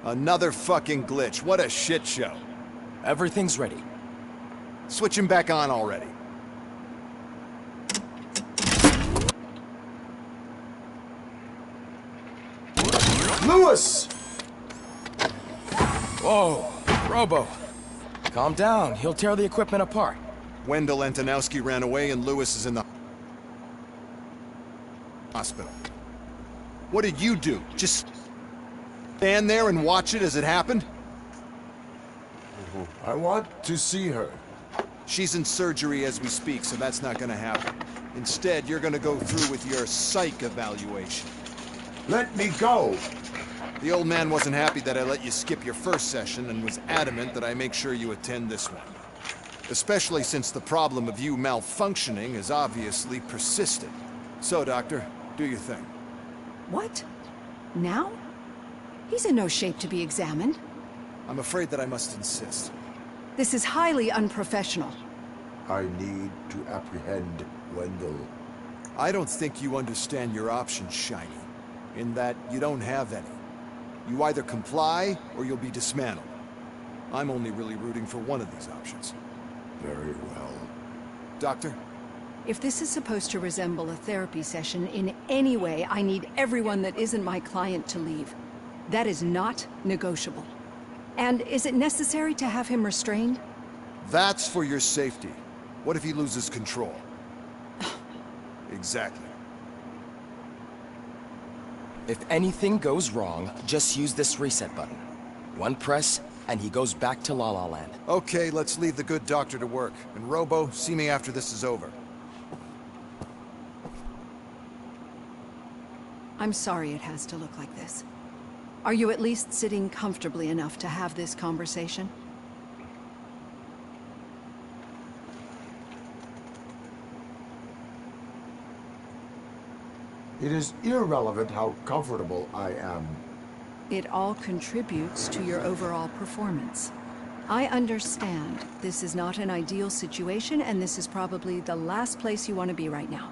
Another fucking glitch. What a shit show. Everything's ready. Switch him back on already. Lewis! Whoa, Robo. Calm down. He'll tear the equipment apart. Wendell Antonowski ran away and Lewis is in the hospital. What did you do? Just stand there and watch it as it happened? I want to see her. She's in surgery as we speak, so that's not gonna happen. Instead, you're gonna go through with your psych evaluation. Let me go! The old man wasn't happy that I let you skip your first session and was adamant that I make sure you attend this one. Especially since the problem of you malfunctioning has obviously persisted. So, Doctor, do your thing. What? Now? He's in no shape to be examined. I'm afraid that I must insist. This is highly unprofessional. I need to apprehend Wendell. I don't think you understand your options, Shiny. In that you don't have any. You either comply, or you'll be dismantled. I'm only really rooting for one of these options. Very well. Doctor? If this is supposed to resemble a therapy session in any way, I need everyone that isn't my client to leave. That is not negotiable. And is it necessary to have him restrained? That's for your safety. What if he loses control? Exactly. If anything goes wrong, just use this reset button. One press, and he goes back to La La Land. Okay, let's leave the good doctor to work. And Robo, see me after this is over. I'm sorry it has to look like this. Are you at least sitting comfortably enough to have this conversation? It is irrelevant how comfortable I am. It all contributes to your overall performance. I understand this is not an ideal situation, and this is probably the last place you want to be right now.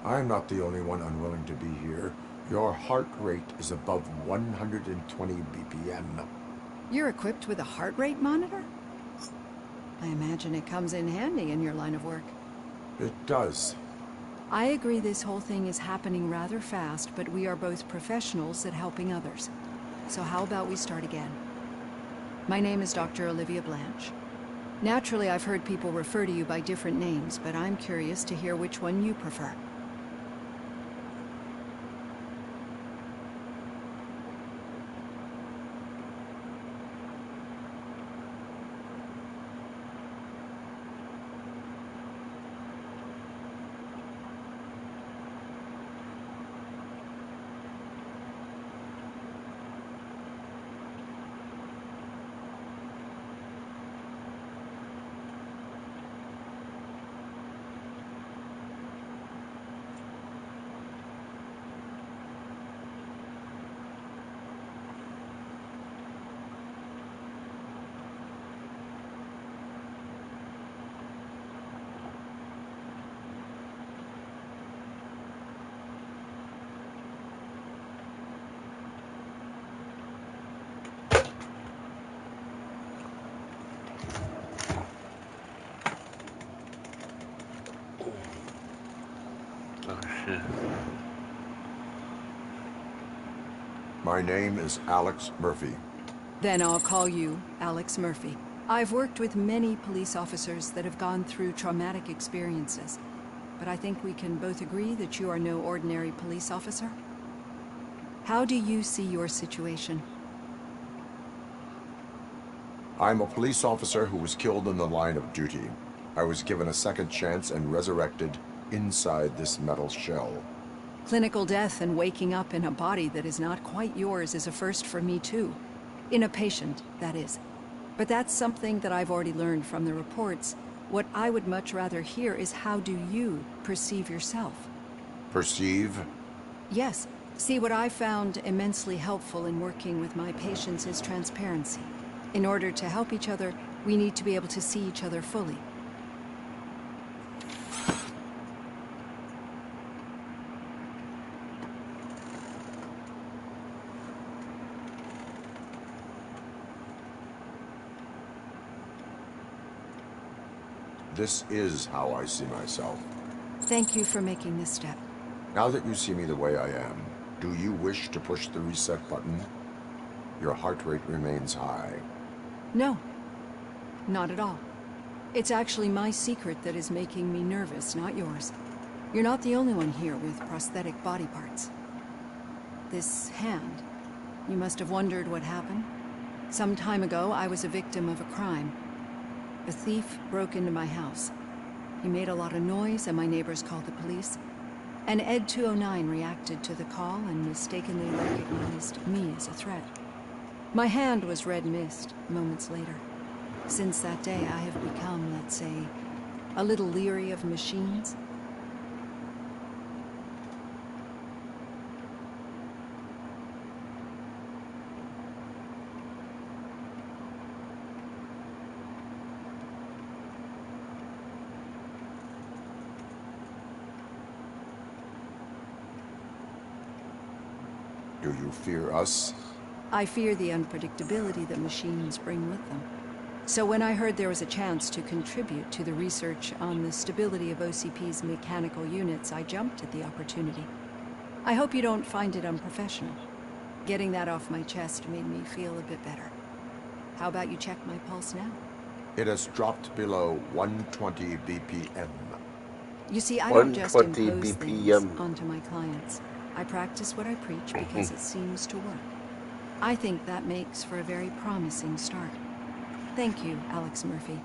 I'm not the only one unwilling to be here. Your heart rate is above 120 BPM. You're equipped with a heart rate monitor? I imagine it comes in handy in your line of work. It does. I agree this whole thing is happening rather fast, but we are both professionals at helping others. So how about we start again? My name is Dr. Olivia Blanche. Naturally, I've heard people refer to you by different names, but I'm curious to hear which one you prefer. My name is Alex Murphy. Then I'll call you Alex Murphy. I've worked with many police officers that have gone through traumatic experiences, but I think we can both agree that you are no ordinary police officer. How do you see your situation? I'm a police officer who was killed in the line of duty. I was given a second chance and resurrected inside this metal shell. Clinical death and waking up in a body that is not quite yours is a first for me too. In a patient, that is. But that's something that I've already learned from the reports. What I would much rather hear is how do you perceive yourself? Perceive? Yes. See, what I found immensely helpful in working with my patients is transparency. In order to help each other, we need to be able to see each other fully. This is how I see myself. Thank you for making this step. Now that you see me the way I am, do you wish to push the reset button? Your heart rate remains high. No, not at all. It's actually my secret that is making me nervous, not yours. You're not the only one here with prosthetic body parts. This hand, you must have wondered what happened. Some time ago, I was a victim of a crime. A thief broke into my house. He made a lot of noise and my neighbors called the police. And Ed 209 reacted to the call and mistakenly recognized me as a threat. My hand was red mist moments later. Since that day, I have become, let's say, a little leery of machines. Do you fear us? I fear the unpredictability that machines bring with them. So when I heard there was a chance to contribute to the research on the stability of OCP's mechanical units, I jumped at the opportunity. I hope you don't find it unprofessional. Getting that off my chest made me feel a bit better. How about you check my pulse now? It has dropped below 120 BPM. You see, I don't just 120 impose BPM. things onto my clients. I practice what I preach because it seems to work. I think that makes for a very promising start. Thank you, Alex Murphy.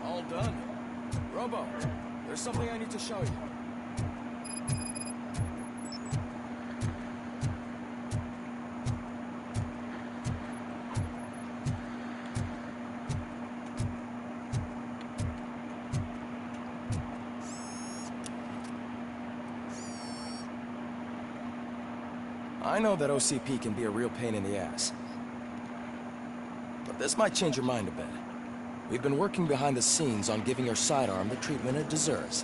All done. Robo, there's something I need to show you. I know that OCP can be a real pain in the ass. But this might change your mind a bit. We've been working behind the scenes on giving your sidearm the treatment it deserves.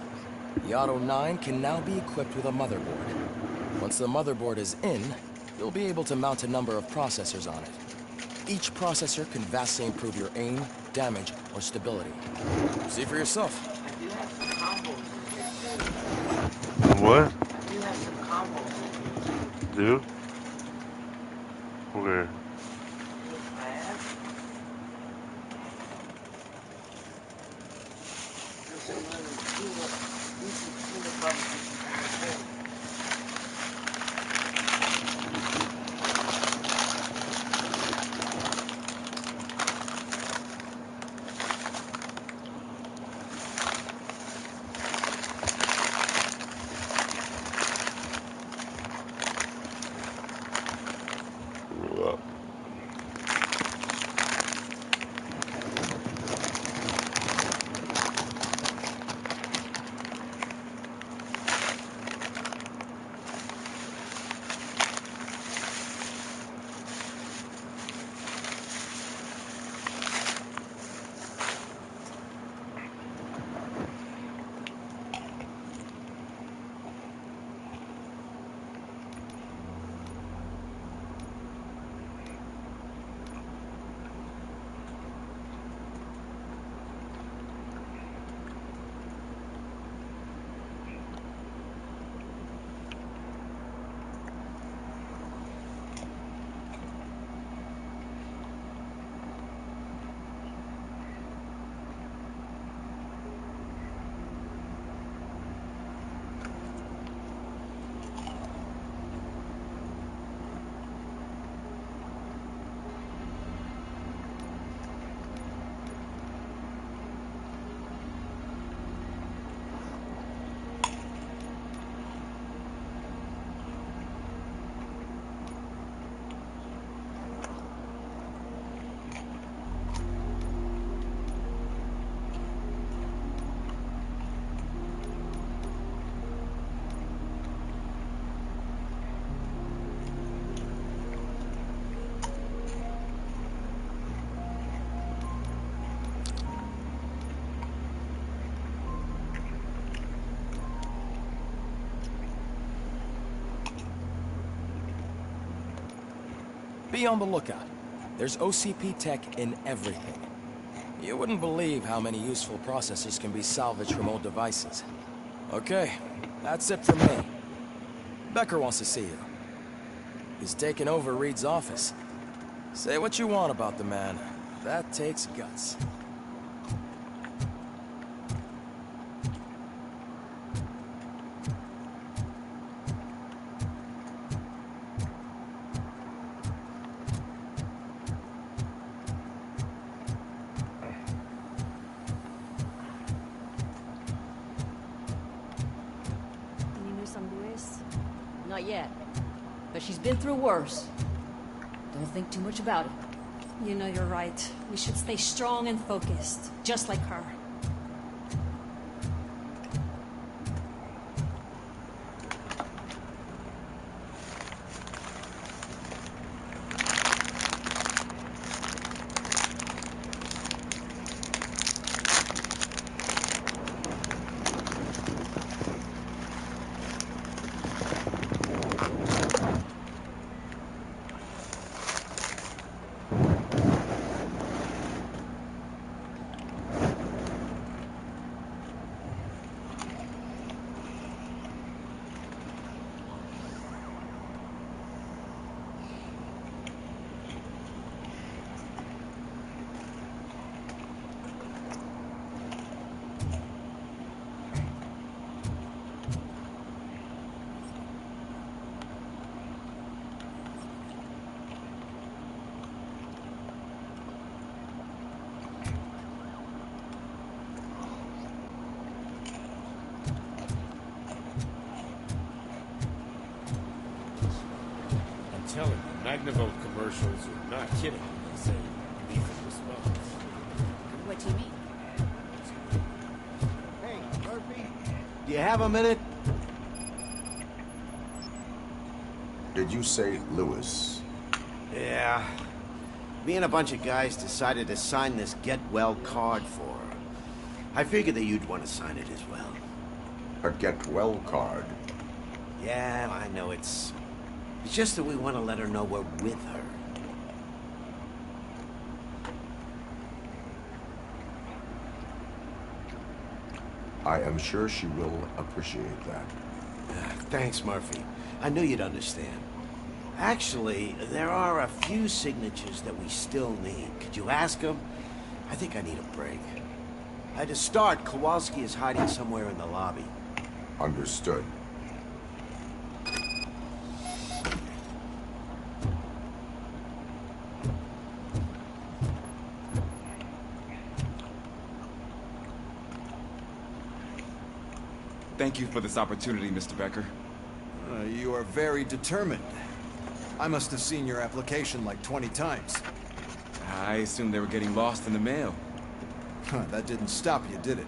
The Auto 9 can now be equipped with a motherboard. Once the motherboard is in, you'll be able to mount a number of processors on it. Each processor can vastly improve your aim, damage, or stability. See for yourself. I do have some combos. What? I do have some combos. Do? Where? Yes, I have. There's some other decent problems you can afford. Well. Be on the lookout. There's OCP tech in everything. You wouldn't believe how many useful processors can be salvaged from old devices. Okay, that's it from me. Becker wants to see you. He's taken over Reed's office. Say what you want about the man. That takes guts. Not yet. But she's been through worse. Don't think too much about it. You know you're right. We should stay strong and focused, just like her. Telling you, Magnavolt commercials are not kidding when they say lethal response. What do you mean? Hey, Murphy, do you have a minute? Did you say Lewis? Yeah. Me and a bunch of guys decided to sign this get well card for her. I figured that you'd want to sign it as well. A get well card. Yeah, I know it's just that we want to let her know we're with her. I am sure she will appreciate that. Thanks, Murphy. I knew you'd understand. Actually, there are a few signatures that we still need. Could you ask them? I think I need a break. To start, Kowalski is hiding somewhere in the lobby. Understood. Thank you for this opportunity, Mr. Becker. You are very determined. I must have seen your application like 20 times. I assumed they were getting lost in the mail. That didn't stop you, did it?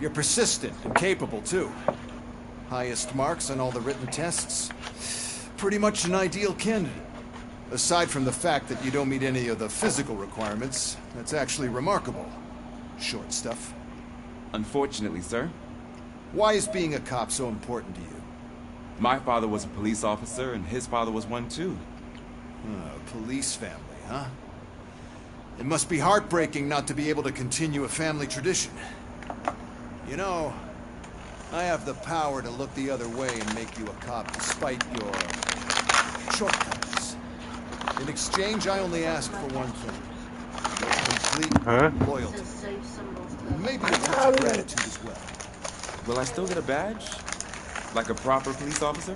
You're persistent and capable, too. Highest marks on all the written tests. Pretty much an ideal candidate. Aside from the fact that you don't meet any of the physical requirements, that's actually remarkable. Short stuff. Unfortunately, sir. Why is being a cop so important to you? My father was a police officer, and his father was one, too. Police family, huh? It must be heartbreaking not to be able to continue a family tradition. You know, I have the power to look the other way and make you a cop despite your shortcomings. In exchange, I only ask for one thing. Complete loyalty. Says save symbols to And maybe a touch of gratitude as well. Will I still get a badge? Like a proper police officer?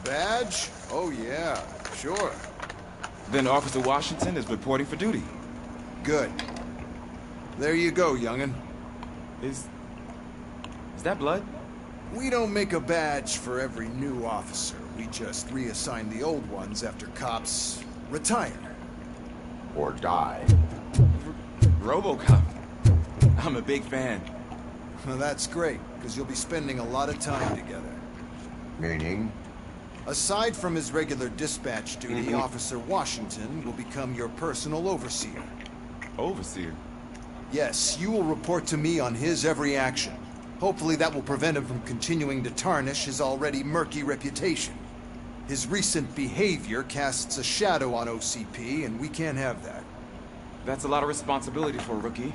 Badge? Oh yeah, sure. Then Officer Washington is reporting for duty. Good. There you go, young'un. Is that blood? We don't make a badge for every new officer. We just reassign the old ones after cops retire. Or die. RoboCop. I'm a big fan. Well, that's great, because you'll be spending a lot of time together. Meaning? Aside from his regular dispatch duty, Officer Washington will become your personal overseer. Overseer? Yes, you will report to me on his every action. Hopefully that will prevent him from continuing to tarnish his already murky reputation. His recent behavior casts a shadow on OCP, and we can't have that. That's a lot of responsibility for a rookie.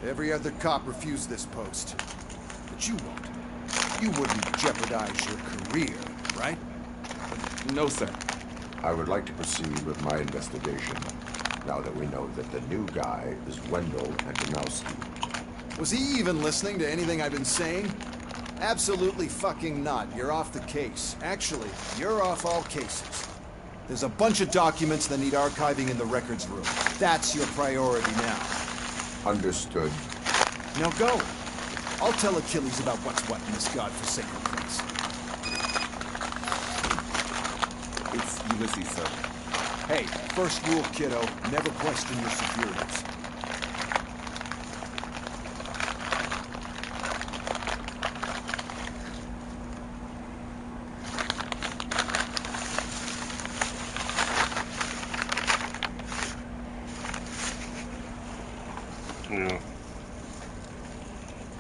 Every other cop refused this post. But you won't. You wouldn't jeopardize your career, right? No, sir. I would like to proceed with my investigation, now that we know that the new guy is Wendell Antonowski. Was he even listening to anything I've been saying? Absolutely fucking not. You're off the case. Actually, you're off all cases. There's a bunch of documents that need archiving in the records room. That's your priority now. Understood. Now go. I'll tell Achilles about what's what in this godforsaken place. It's Ulysses, sir. Hey, first rule, kiddo, never question your superiors. Yeah.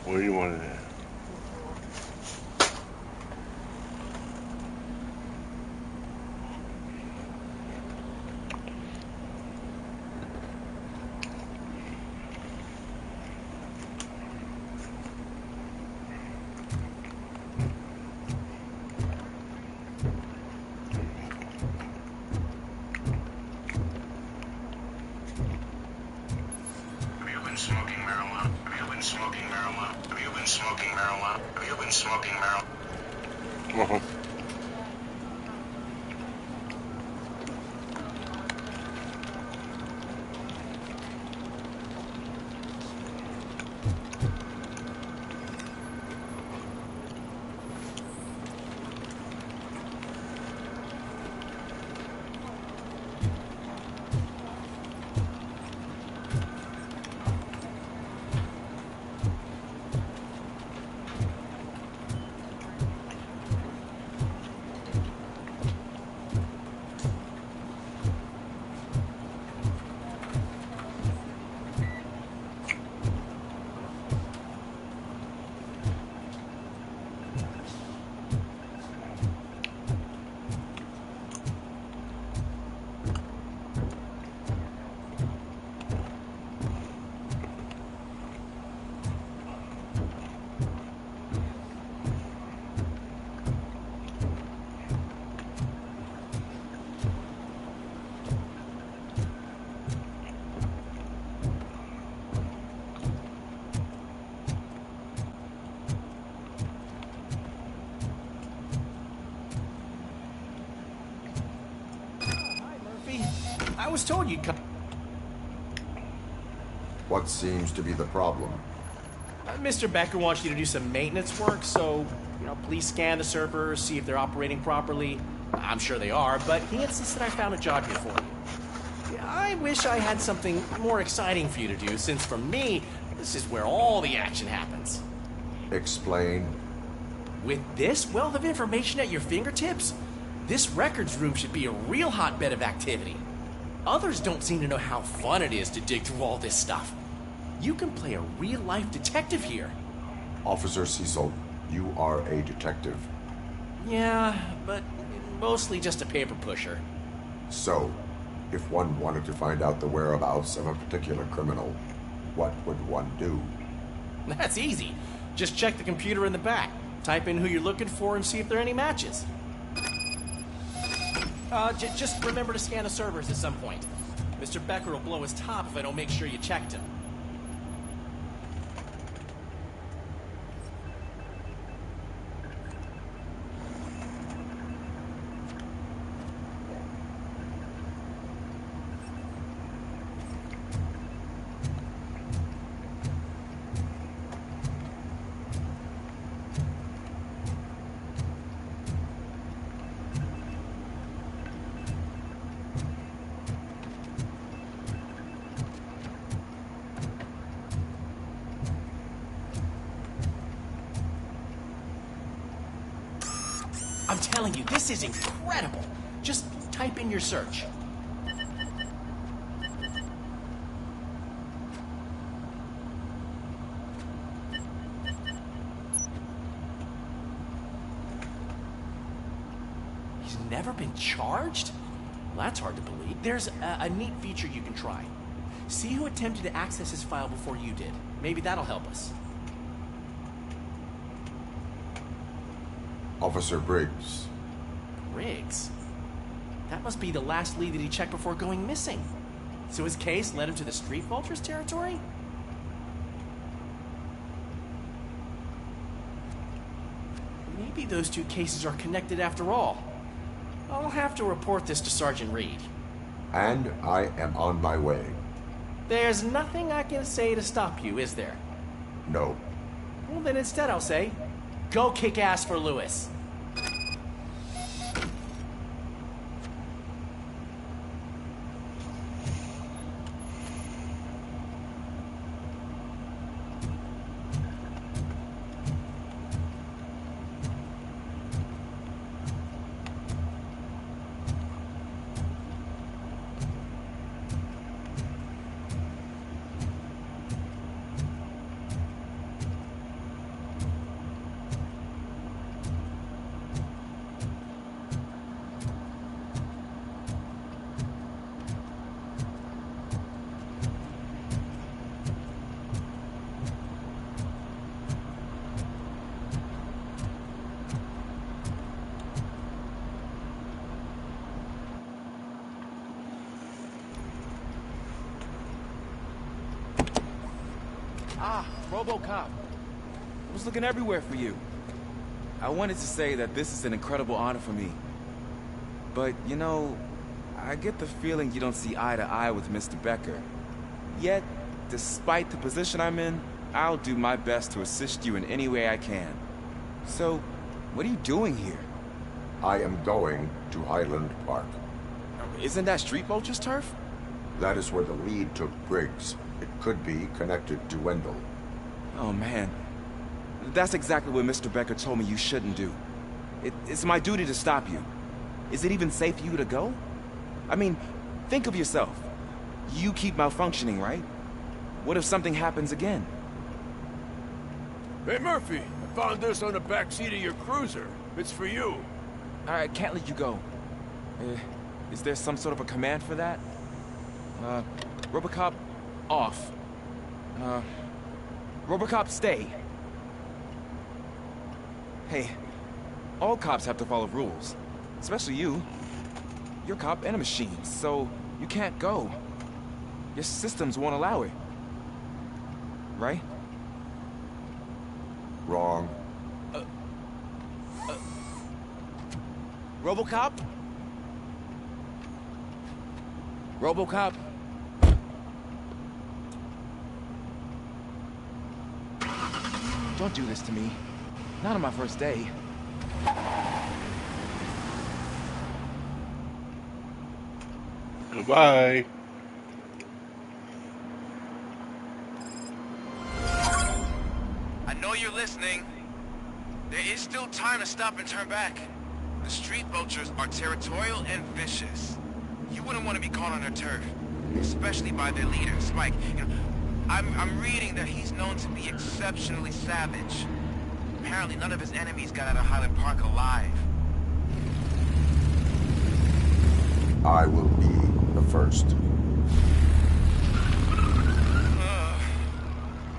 What do you want to do? Smoking marijuana? Have you been smoking marijuana? Have you been smoking marijuana? Have you been smoking marijuana? I was told you'd come. What seems to be the problem? Mr. Becker wants you to do some maintenance work, so, please scan the servers, see if they're operating properly. I'm sure they are, but he insists that I found a job here for you. I wish I had something more exciting for you to do, since for me, this is where all the action happens. Explain. With this wealth of information at your fingertips, this records room should be a real hotbed of activity. Others don't seem to know how fun it is to dig through all this stuff. You can play a real-life detective here. Officer Cecil, you are a detective. Yeah, but mostly just a paper pusher. So, if one wanted to find out the whereabouts of a particular criminal, what would one do? That's easy. Just check the computer in the back. Type in who you're looking for and see if there are any matches. Just remember to scan the servers at some point. Mr. Becker will blow his top if I don't make sure you checked him. I'm telling you, this is incredible. Just type in your search. He's in never been charged? Well, that's hard to believe. There's a neat feature you can try. See who attempted to access his file before you did. Maybe that'll help us. Officer Briggs. Briggs? That must be the last lead that he checked before going missing. So his case led him to the Street Vultures territory? Maybe those two cases are connected after all. I'll have to report this to Sergeant Reed. And I am on my way. There's nothing I can say to stop you, is there? No. Well, then instead I'll say, go kick ass for Lewis. Ah, RoboCop. I was looking everywhere for you. I wanted to say that this is an incredible honor for me. But, you know, I get the feeling you don't see eye to eye with Mr. Becker. Yet, despite the position I'm in, I'll do my best to assist you in any way I can. So, what are you doing here? I am going to Highland Park. Isn't that Street Vulture's turf? That is where the lead took Briggs. It could be connected to Wendell. Oh, man. That's exactly what Mr. Becker told me you shouldn't do. It's my duty to stop you. Is it even safe for you to go? I mean, think of yourself. You keep malfunctioning, right? What if something happens again? Hey, Murphy, I found this on the back seat of your cruiser. It's for you. I can't let you go. Is there some sort of a command for that? RoboCop, off. RoboCop, stay. Hey, all cops have to follow rules. Especially you. You're a cop and a machine, so you can't go. Your systems won't allow it. Right? Wrong. RoboCop? RoboCop? Don't do this to me. Not on my first day. Goodbye. I know you're listening. There is still time to stop and turn back. The Street Vultures are territorial and vicious. You wouldn't want to be caught on their turf, especially by their leader, Spike. You know, I'm reading that he's known to be exceptionally savage. Apparently none of his enemies got out of Highland Park alive. I will be the first.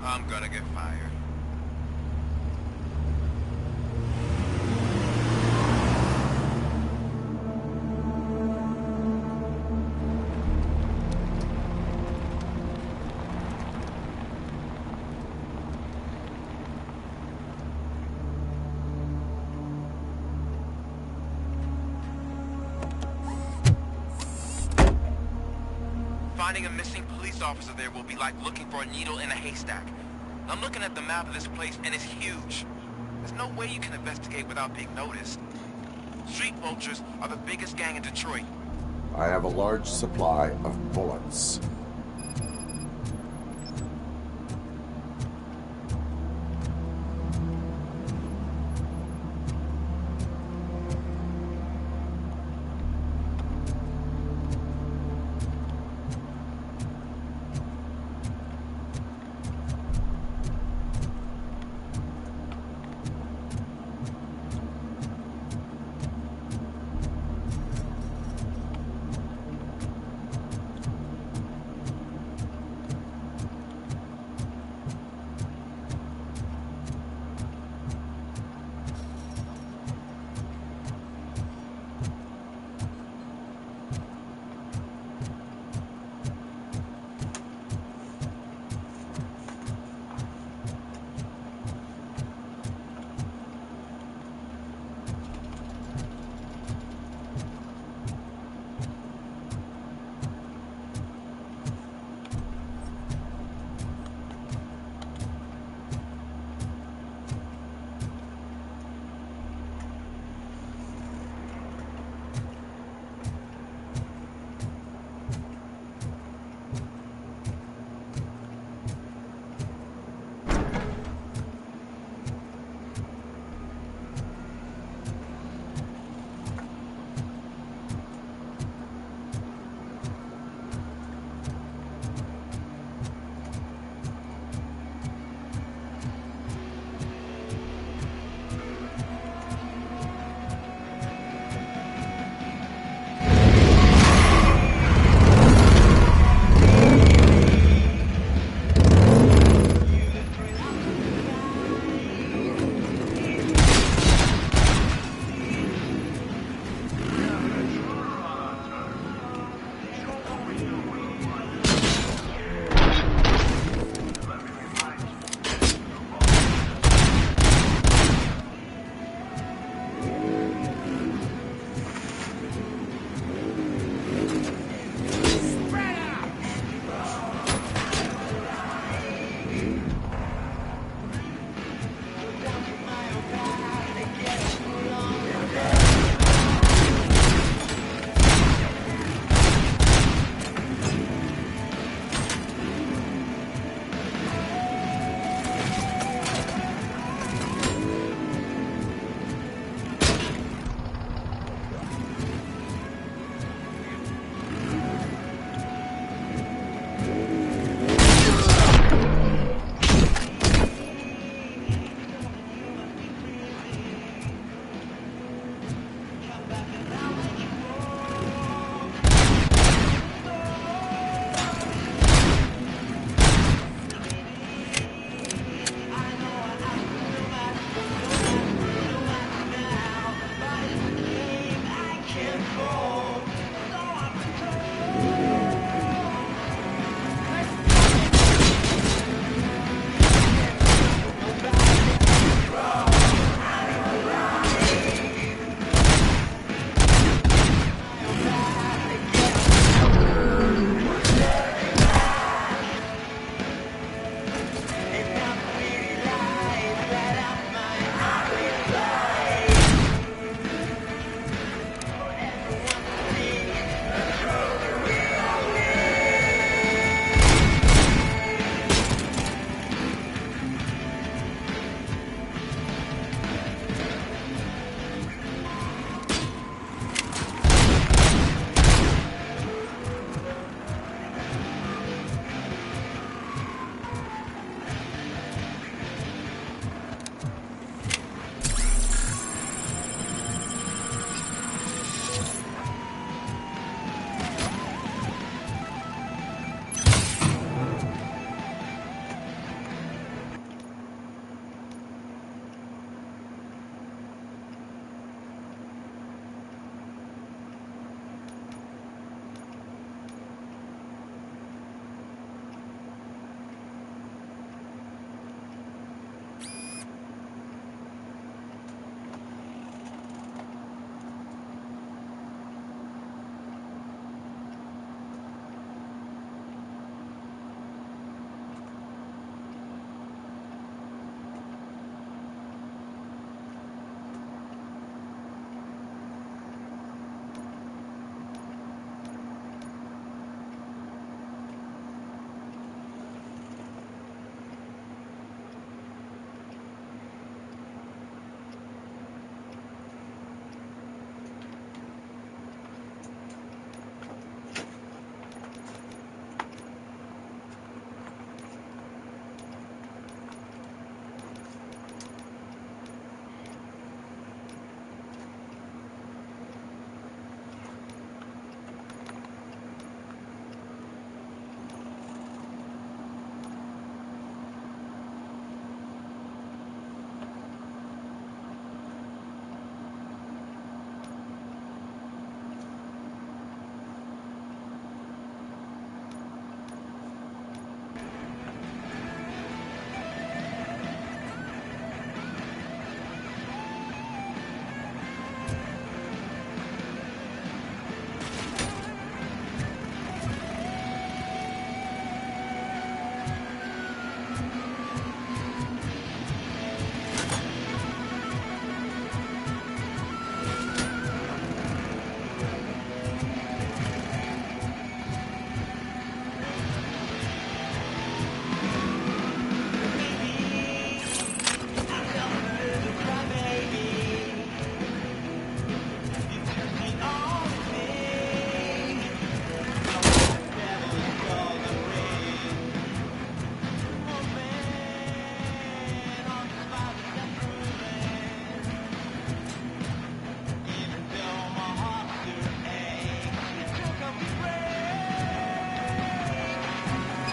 I'm gonna get fired. Finding a missing police officer there will be like looking for a needle in a haystack. I'm looking at the map of this place, and it's huge. There's no way you can investigate without being noticed. Street Vultures are the biggest gang in Detroit. I have a large supply of bullets.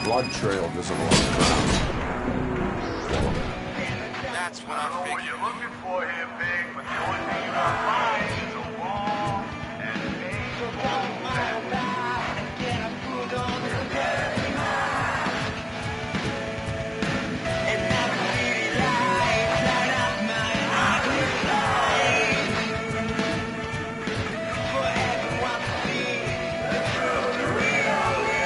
blood trail visible on the ground. That's what I figured. You're looking for here, Big, but the only thing you're gonna find is a wall and a big hole and get a food on the dirty mind. And that city lights light up my ugly life for everyone to see the truth, the real me.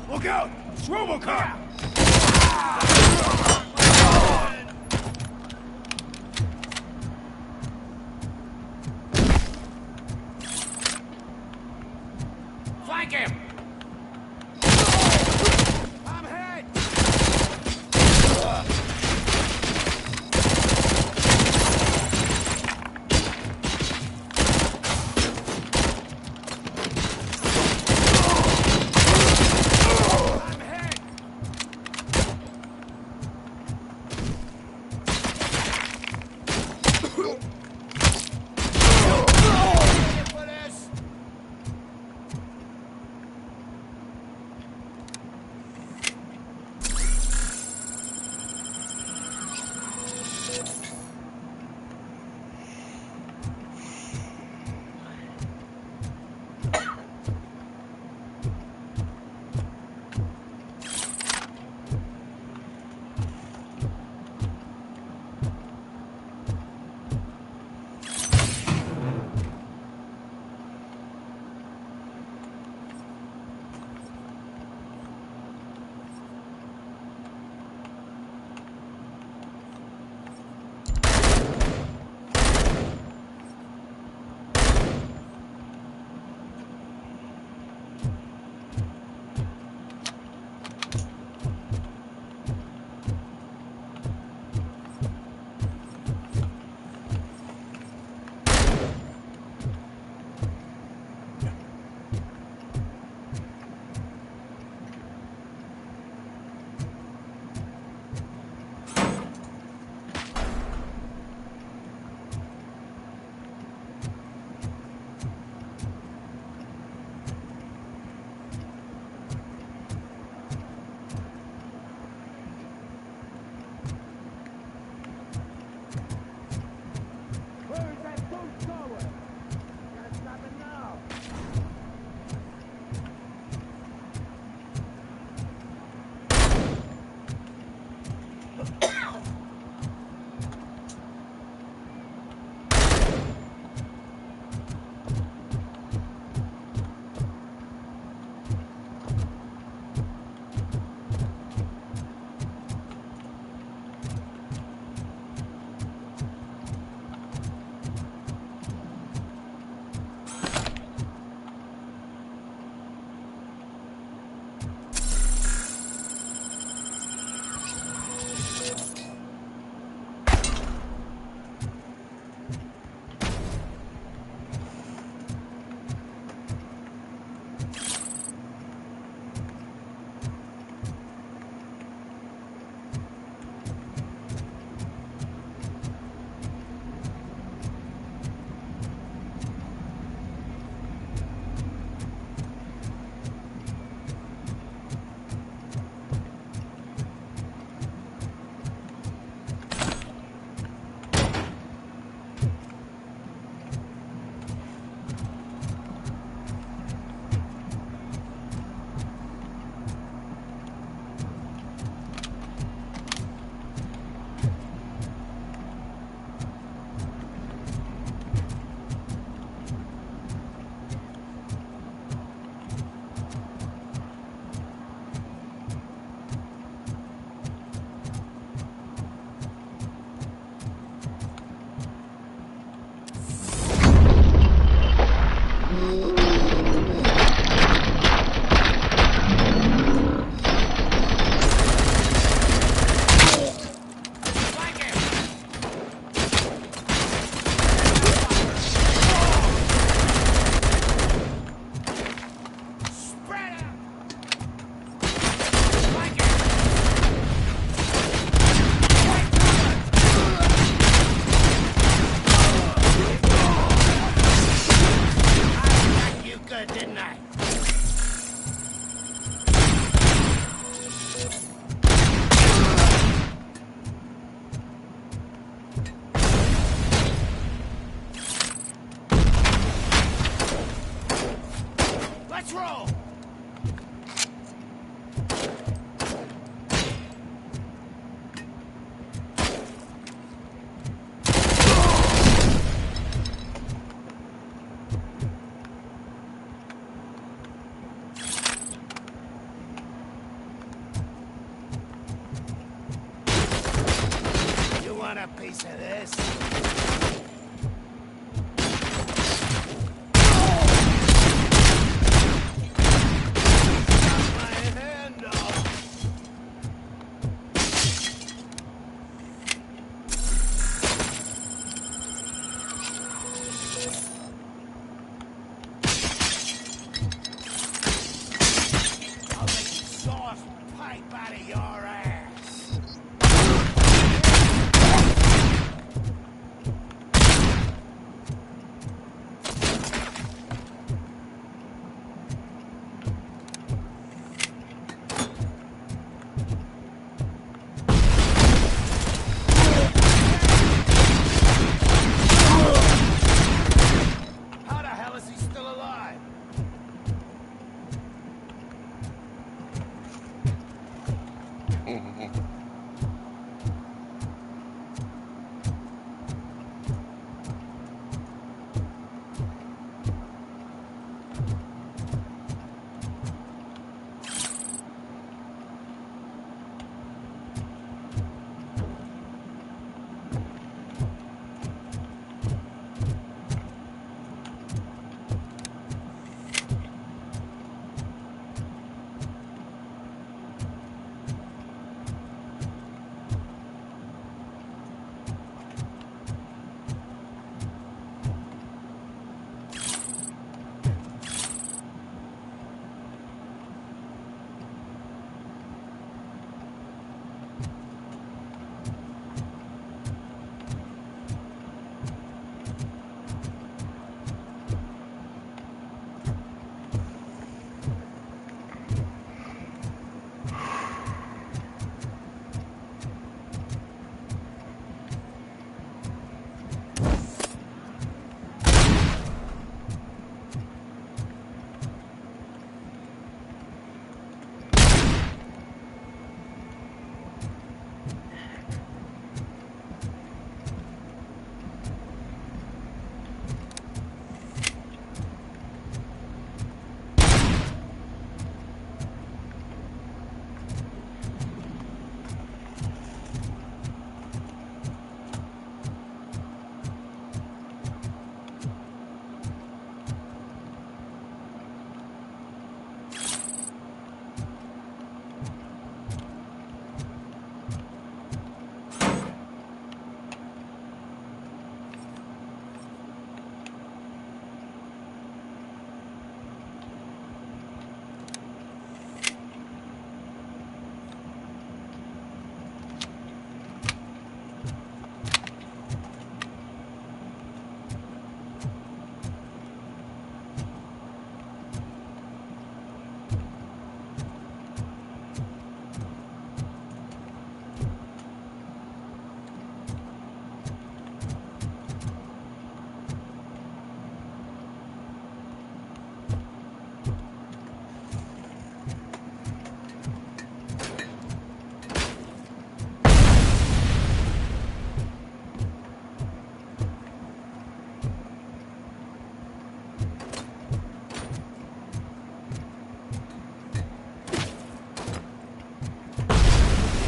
Look out! It's RoboCop! Flank him! I'm hit! want a piece of this?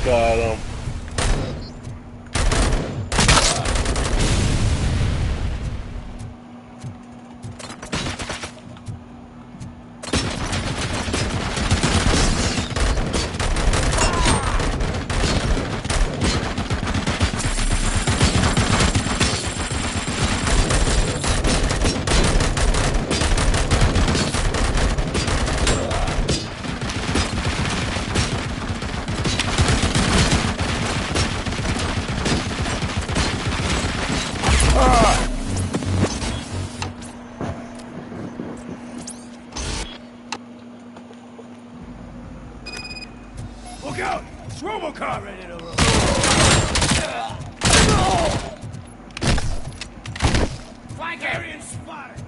Got him. Look out! It's RoboCop! Ready to roll. Flank area spotted!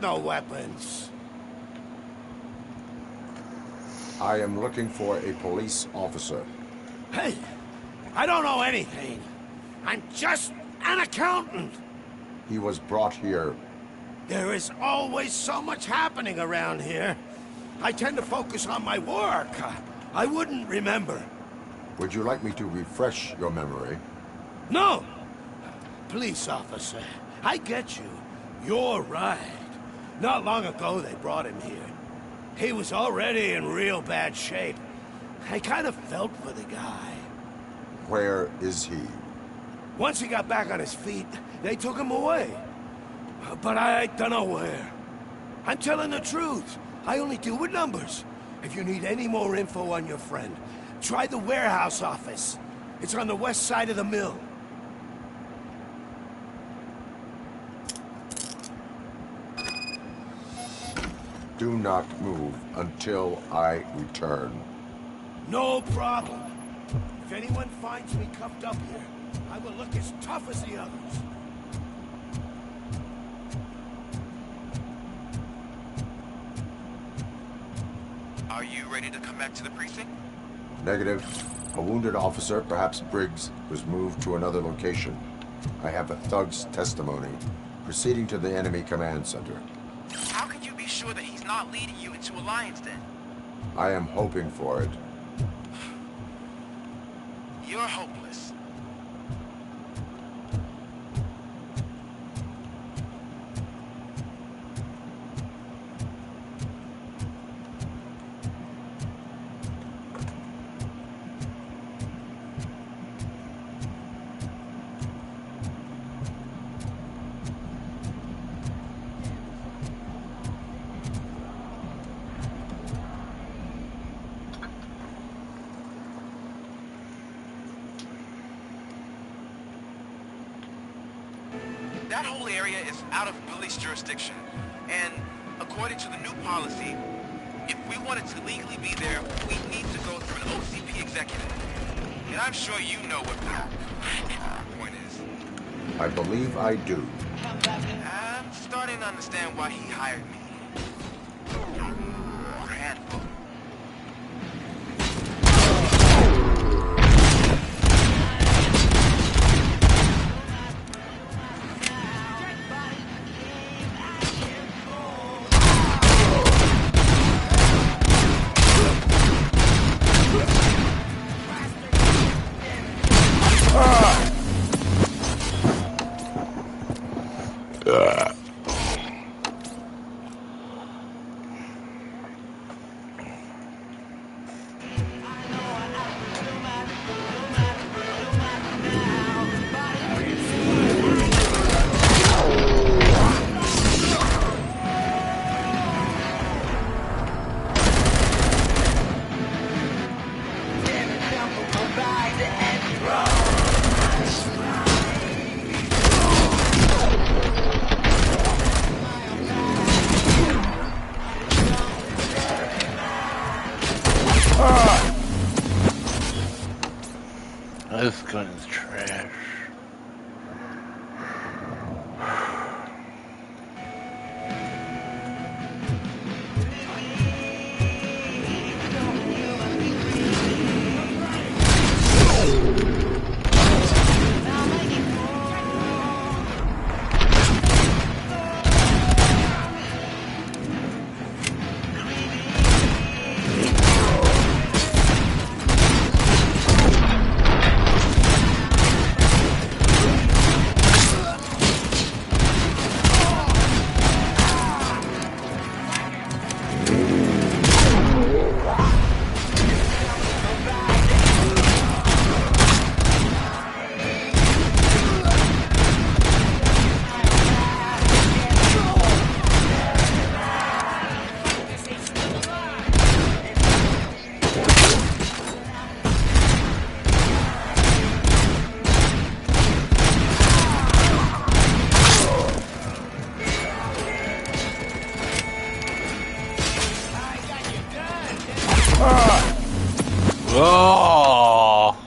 got no weapons. I am looking for a police officer. Hey, I don't know anything. I'm just an accountant. He was brought here. There is always so much happening around here. I tend to focus on my work. I wouldn't remember. Would you like me to refresh your memory? No! Police officer, I get you. You're right. Not long ago they brought him here. He was already in real bad shape. I kind of felt for the guy. Where is he? Once he got back on his feet, they took him away. But I don't know where. I'm telling the truth. I only deal with numbers. If you need any more info on your friend, try the warehouse office. It's on the west side of the mill. Do not move until I return. No problem. If anyone finds me cuffed up here, I will look as tough as the others. Are you ready to come back to the precinct? Negative. A wounded officer, perhaps Briggs, was moved to another location. I have a thug's testimony. Proceeding to the enemy command center. How can you be sure that he's not leading you into alliance then? I am hoping for it. You're hopeless. That whole area is out of police jurisdiction, and according to the new policy, if we wanted to legally be there, we need to go through an OCP executive. And I'm sure you know what the point is. I believe I do. I'm starting to understand why he hired me. Handful. This gun is trash. Oh.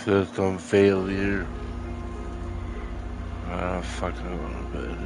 System failure. Ah, fuck, I want to bed.